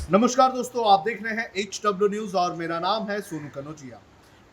नमस्कार दोस्तों, आप देख रहे हैं HW न्यूज और मेरा नाम है सोनू कनौजिया।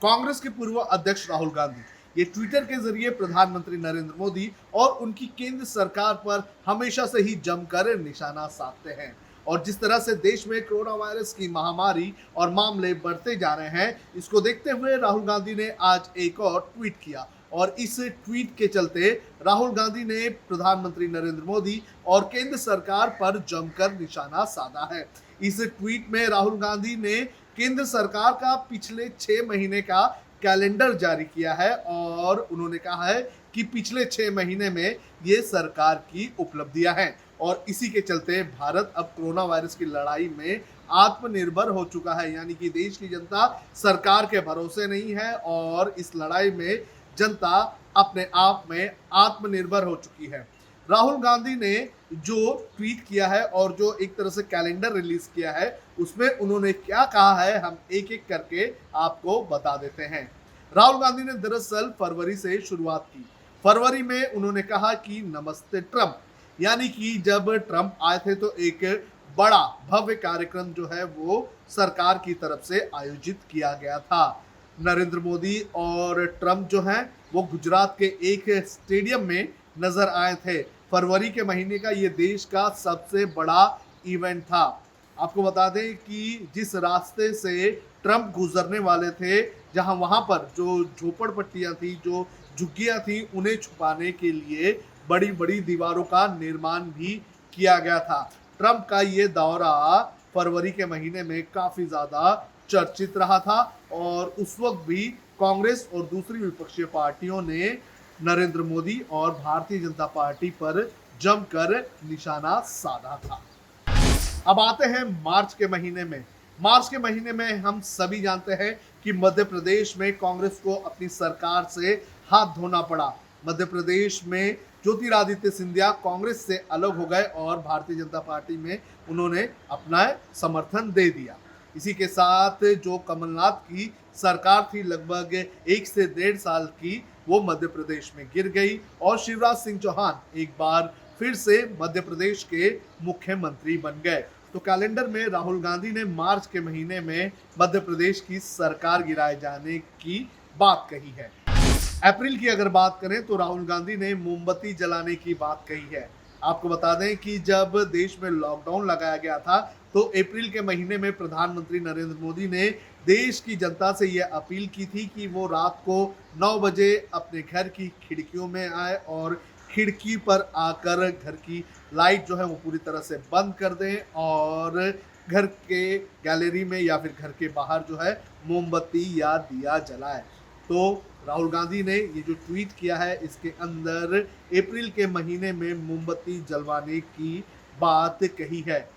कांग्रेस के पूर्व अध्यक्ष राहुल गांधी ये ट्विटर के जरिए प्रधानमंत्री नरेंद्र मोदी और उनकी केंद्र सरकार पर हमेशा से ही जमकर निशाना साधते हैं। और जिस तरह से देश में कोरोना वायरस की महामारी और मामले बढ़ते जा रहे हैं, इसको देखते हुए राहुल गांधी ने आज एक और ट्वीट किया। और इस ट्वीट के चलते राहुल गांधी ने प्रधानमंत्री नरेंद्र मोदी और केंद्र सरकार पर जमकर निशाना साधा है। इस ट्वीट में राहुल गांधी ने केंद्र सरकार का पिछले 6 महीने का कैलेंडर जारी किया है और उन्होंने कहा है कि पिछले 6 महीने में ये सरकार की उपलब्धियां हैं और इसी के चलते भारत अब कोरोना वायरस की लड़ाई में आत्मनिर्भर हो चुका है। यानी कि देश की जनता सरकार के भरोसे नहीं है और इस लड़ाई में जनता अपने आप में आत्मनिर्भर हो चुकी है। राहुल गांधी ने जो ट्वीट किया है और जो एक तरह से कैलेंडर रिलीज किया है, उसमें उन्होंने क्या कहा है हम एक एक करके आपको बता देते हैं। राहुल गांधी ने दरअसल फरवरी से शुरुआत की। फरवरी में उन्होंने कहा कि नमस्ते ट्रंप, यानी कि जब ट्रंप आए थे तो एक बड़ा भव्य कार्यक्रम जो है वो सरकार की तरफ से आयोजित किया गया था। नरेंद्र मोदी और ट्रंप जो हैं वो गुजरात के एक स्टेडियम में नजर आए थे। फरवरी के महीने का ये देश का सबसे बड़ा इवेंट था। आपको बता दें कि जिस रास्ते से ट्रंप गुजरने वाले थे, जहां वहां पर जो झोपड़पट्टियां थी, जो झुग्गियां थी, उन्हें छुपाने के लिए बड़ी बड़ी दीवारों का निर्माण भी किया गया था। ट्रंप का ये दौरा फरवरी के महीने में काफी ज्यादा चर्चित रहा था और उस वक्त भी कांग्रेस और दूसरी विपक्षी पार्टियों ने नरेंद्र मोदी और भारतीय जनता पार्टी पर जमकर निशाना साधा था। अब आते हैं मार्च के महीने में। मार्च के महीने में हम सभी जानते हैं कि मध्य प्रदेश में कांग्रेस को अपनी सरकार से हाथ धोना पड़ा। मध्य प्रदेश में ज्योतिरादित्य सिंधिया कांग्रेस से अलग हो गए और भारतीय जनता पार्टी में उन्होंने अपना समर्थन दे दिया। इसी के साथ जो कमलनाथ की सरकार थी लगभग 1 से 1.5 साल की, वो मध्य प्रदेश में गिर गई और शिवराज सिंह चौहान एक बार फिर से मध्य प्रदेश के मुख्यमंत्री बन गए। तो कैलेंडर में राहुल गांधी ने मार्च के महीने में मध्य प्रदेश की सरकार गिराए जाने की बात कही है। अप्रैल की अगर बात करें तो राहुल गांधी ने मोमबत्ती जलाने की बात कही है। आपको बता दें कि जब देश में लॉकडाउन लगाया गया था तो अप्रैल के महीने में प्रधानमंत्री नरेंद्र मोदी ने देश की जनता से यह अपील की थी कि वो रात को 9 बजे अपने घर की खिड़कियों में आए और खिड़की पर आकर घर की लाइट जो है वो पूरी तरह से बंद कर दें और घर के गैलरी में या फिर घर के बाहर जो है मोमबत्ती या दिया जलाए। तो राहुल गांधी ने ये जो ट्वीट किया है इसके अंदर अप्रैल के महीने में मोमबत्ती जलवाने की बात कही है।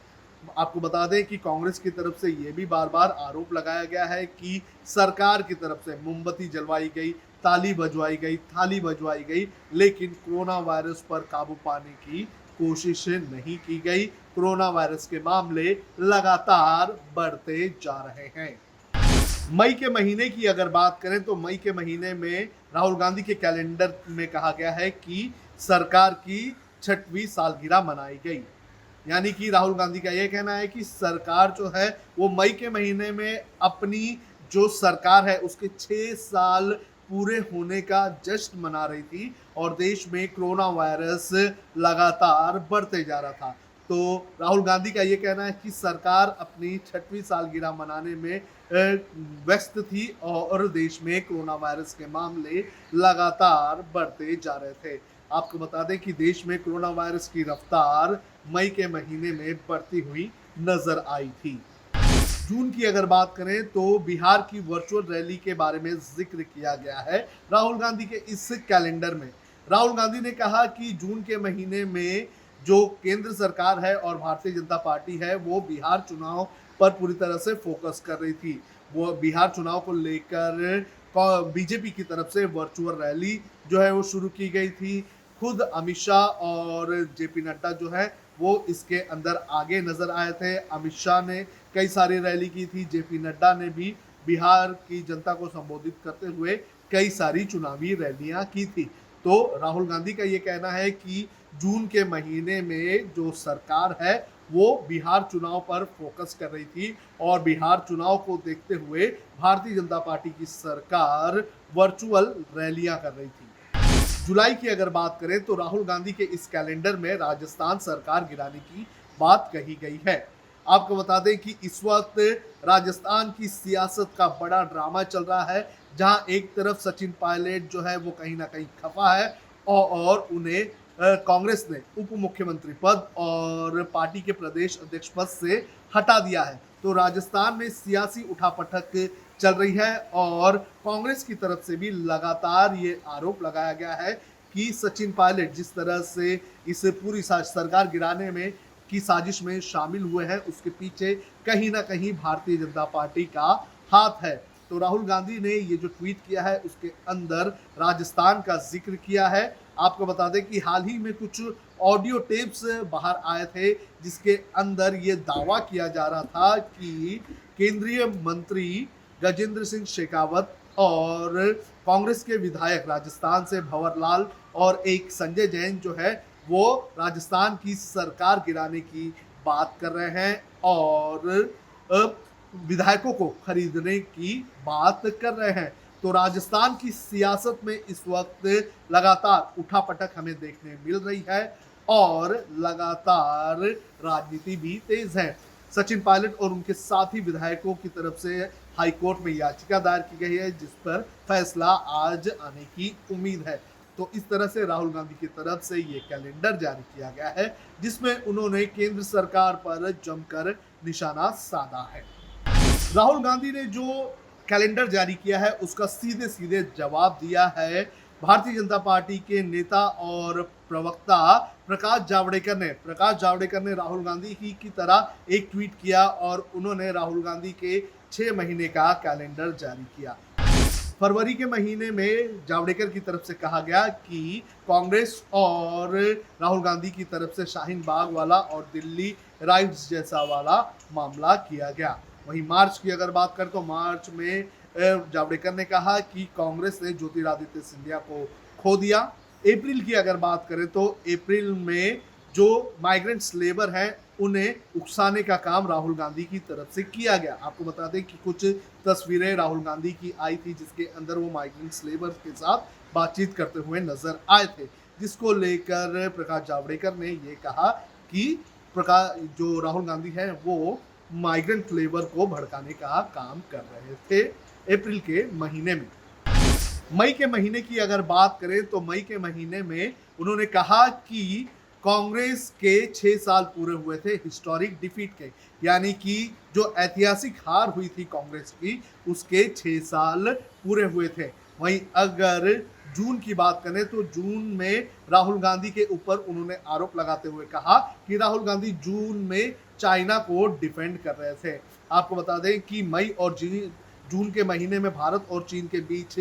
आपको बता दें कि कांग्रेस की तरफ से ये भी बार बार आरोप लगाया गया है कि सरकार की तरफ से मोमबत्ती जलवाई गई, ताली बजवाई गई, थाली बजवाई गई, लेकिन कोरोना वायरस पर काबू पाने की कोशिश नहीं की गई। कोरोना वायरस के मामले लगातार बढ़ते जा रहे हैं। मई के महीने की अगर बात करें तो मई के महीने में राहुल गांधी के कैलेंडर में कहा गया है कि सरकार की 6वीं सालगिरह मनाई गई। यानी कि राहुल गांधी का यह कहना है कि सरकार जो है वो मई के महीने में अपनी जो सरकार है उसके 6 साल पूरे होने का जश्न मना रही थी और देश में कोरोना वायरस लगातार बढ़ते जा रहा था। तो राहुल गांधी का ये कहना है कि सरकार अपनी 6वीं सालगिरह मनाने में व्यस्त थी और देश में कोरोना वायरस के मामले लगातार बढ़ते जा रहे थे। आपको बता दें कि देश में कोरोना वायरस की रफ्तार मई के महीने में बढ़ती हुई नजर आई थी। जून की अगर बात करें तो बिहार की वर्चुअल रैली के बारे में जिक्र किया गया है राहुल गांधी के इस कैलेंडर में। राहुल गांधी ने कहा कि जून के महीने में जो केंद्र सरकार है और भारतीय जनता पार्टी है वो बिहार चुनाव पर पूरी तरह से फोकस कर रही थी। वो बिहार चुनाव को लेकर बीजेपी की तरफ से वर्चुअल रैली जो है वो शुरू की गई थी। खुद अमित शाह और जेपी नड्डा जो है वो इसके अंदर आगे नजर आए थे। अमित शाह ने कई सारी रैली की थी, जेपी नड्डा ने भी बिहार की जनता को संबोधित करते हुए कई सारी चुनावी रैलियां की थी। तो राहुल गांधी का ये कहना है कि जून के महीने में जो सरकार है वो बिहार चुनाव पर फोकस कर रही थी और बिहार चुनाव को देखते हुए भारतीय जनता पार्टी की सरकार वर्चुअल रैलियां कर रही थी। जुलाई की अगर बात करें तो राहुल गांधी के इस कैलेंडर में राजस्थान सरकार गिराने की बात कही गई है। आपको बता दें कि इस वक्त राजस्थान की सियासत का बड़ा ड्रामा चल रहा है, जहां एक तरफ सचिन पायलट जो है वो कहीं ना कहीं खफा है और उन्हें कांग्रेस ने उप मुख्यमंत्री पद और पार्टी के प्रदेश अध्यक्ष पद से हटा दिया है। तो राजस्थान में सियासी उठापटक चल रही है और कांग्रेस की तरफ से भी लगातार ये आरोप लगाया गया है कि सचिन पायलट जिस तरह से इस पूरी सरकार गिराने में की साजिश में शामिल हुए हैं, उसके पीछे कहीं ना कहीं भारतीय जनता पार्टी का हाथ है। तो राहुल गांधी ने ये जो ट्वीट किया है उसके अंदर राजस्थान का जिक्र किया है। आपको बता दें कि हाल ही में कुछ ऑडियो टेप्स बाहर आए थे जिसके अंदर ये दावा किया जा रहा था कि केंद्रीय मंत्री गजेंद्र सिंह शेखावत और कांग्रेस के विधायक राजस्थान से भंवर लाल और एक संजय जैन जो है वो राजस्थान की सरकार गिराने की बात कर रहे हैं और विधायकों को खरीदने की बात कर रहे हैं। तो राजस्थान की सियासत में इस वक्त लगातार उठापटक हमें देखने मिल रही है और लगातार राजनीति भी तेज है। सचिन पायलट और उनके साथी विधायकों की तरफ से हाई कोर्ट में याचिका दायर की गई है जिस पर फैसला आज आने की उम्मीद है। तो इस तरह से राहुल गांधी की तरफ से ये कैलेंडर जारी किया गया है जिसमें उन्होंने केंद्र सरकार पर जमकर निशाना साधा है। राहुल गांधी ने जो कैलेंडर जारी किया है उसका सीधे सीधे जवाब दिया है भारतीय जनता पार्टी के नेता और प्रवक्ता प्रकाश जावड़ेकर ने राहुल गांधी की तरह एक ट्वीट किया और उन्होंने राहुल गांधी के 6 महीने का कैलेंडर जारी किया। फरवरी के महीने में जावड़ेकर की तरफ से कहा गया कि कांग्रेस और राहुल गांधी की तरफ से शाहीन बाग वाला और दिल्ली राइट्स जैसा वाला मामला किया गया। वहीं मार्च की अगर बात करें तो मार्च में जावड़ेकर ने कहा कि कांग्रेस ने ज्योतिरादित्य सिंधिया को खो दिया। अप्रैल की अगर बात करें तो अप्रैल में जो माइग्रेंट्स लेबर हैं उन्हें उकसाने का काम राहुल गांधी की तरफ से किया गया। आपको बता दें कि कुछ तस्वीरें राहुल गांधी की आई थी जिसके अंदर वो माइग्रेंट्स लेबर के साथ बातचीत करते हुए नजर आए थे, जिसको लेकर प्रकाश जावड़ेकर ने ये कहा कि जो राहुल गांधी है वो माइग्रेंट लेबर को भड़काने का काम कर रहे थे अप्रैल के महीने में। मई के महीने की अगर बात करें तो मई के महीने में उन्होंने कहा कि कांग्रेस के 6 साल पूरे हुए थे हिस्टोरिक डिफीट के, यानी कि जो ऐतिहासिक हार हुई थी कांग्रेस की उसके 6 साल पूरे हुए थे। वहीं अगर जून की बात करें तो जून में राहुल गांधी के ऊपर उन्होंने आरोप लगाते हुए कहा कि राहुल गांधी जून में चाइना को डिफेंड कर रहे थे। आपको बता दें कि मई और जून के महीने में भारत और चीन के बीच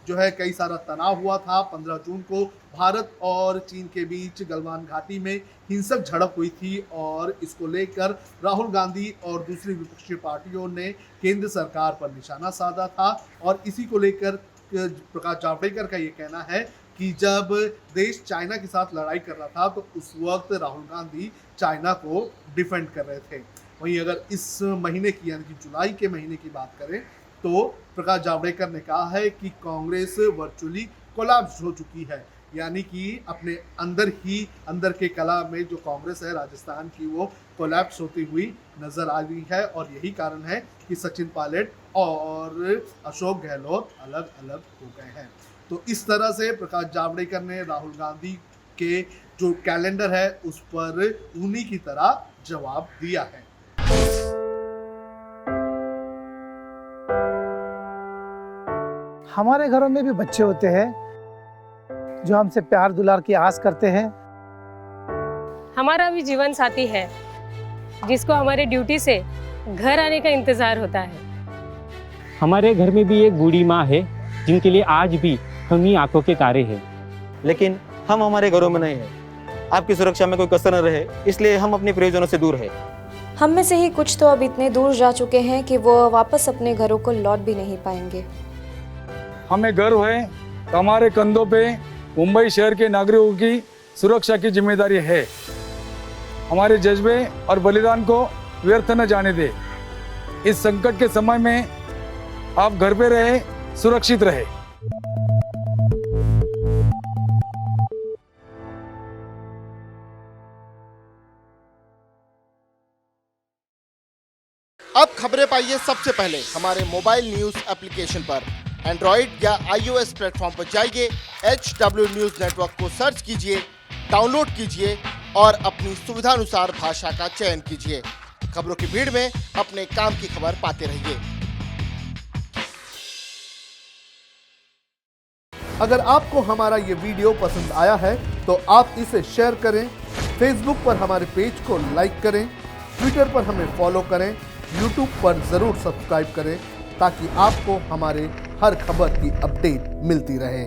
जो है कई सारा तनाव हुआ था। 15 जून को भारत और चीन के बीच गलवान घाटी में हिंसक झड़प हुई थी और इसको लेकर राहुल गांधी और दूसरी विपक्षी पार्टियों ने केंद्र सरकार पर निशाना साधा था और इसी को लेकर प्रकाश जावड़ेकर का ये कहना है कि जब देश चाइना के साथ लड़ाई कर रहा था तो उस वक्त राहुल गांधी चाइना को डिफेंड कर रहे थे। वहीं अगर इस महीने की यानी कि जुलाई के महीने की बात करें तो प्रकाश जावड़ेकर ने कहा है कि कांग्रेस वर्चुअली कोलैप्स हो चुकी है, यानी कि अपने अंदर के कला में जो कांग्रेस है राजस्थान की वो कोलैप्स होती हुई नजर आ रही है और यही कारण है कि सचिन पायलट और अशोक गहलोत अलग अलग हो गए हैं। तो इस तरह से प्रकाश जावड़ेकर ने राहुल गांधी के जो कैलेंडर है उस पर उन्हीं की तरह जवाब दिया है। हमारे घरों में भी बच्चे होते हैं जो हमसे प्यार दुलार की आस करते हैं। हमारा भी जीवन साथी है जिसको हमारे ड्यूटी से घर आने का इंतजार होता है। हमारे घर में भी एक बूढ़ी माँ है जिनके लिए आज भी हम ही आंखों के तारे हैं। लेकिन हम हमारे घरों में नहीं है। आपकी सुरक्षा में कोई कसर न रहे इसलिए हम अपने प्रियजनों से दूर है। हम में से ही कुछ तो अब इतने दूर जा चुके हैं कि वो वापस अपने घरों को लौट भी नहीं पाएंगे। हमें गर्व है कि हमारे कंधों पे मुंबई शहर के नागरिकों की सुरक्षा की जिम्मेदारी है। हमारे जज्बे और बलिदान को व्यर्थ न जाने दे। इस संकट के समय में आप घर पे रहे, सुरक्षित रहे। अब खबरें पाइए सबसे पहले हमारे मोबाइल न्यूज एप्लीकेशन पर। एंड्रॉइड या iOS प्लेटफॉर्म पर जाइए, HW न्यूज नेटवर्क को सर्च कीजिए, डाउनलोड कीजिए और अपनी सुविधानुसार भाषा का चयन कीजिए। खबरों की भीड़ में अपने काम की खबर पाते रहिए। अगर आपको हमारा ये वीडियो पसंद आया है तो आप इसे शेयर करें, फेसबुक पर हमारे पेज को लाइक करें, ट्विटर पर हमें फॉलो करें, यूट्यूब पर ज़रूर सब्सक्राइब करें ताकि आपको हमारे हर खबर की अपडेट मिलती रहे।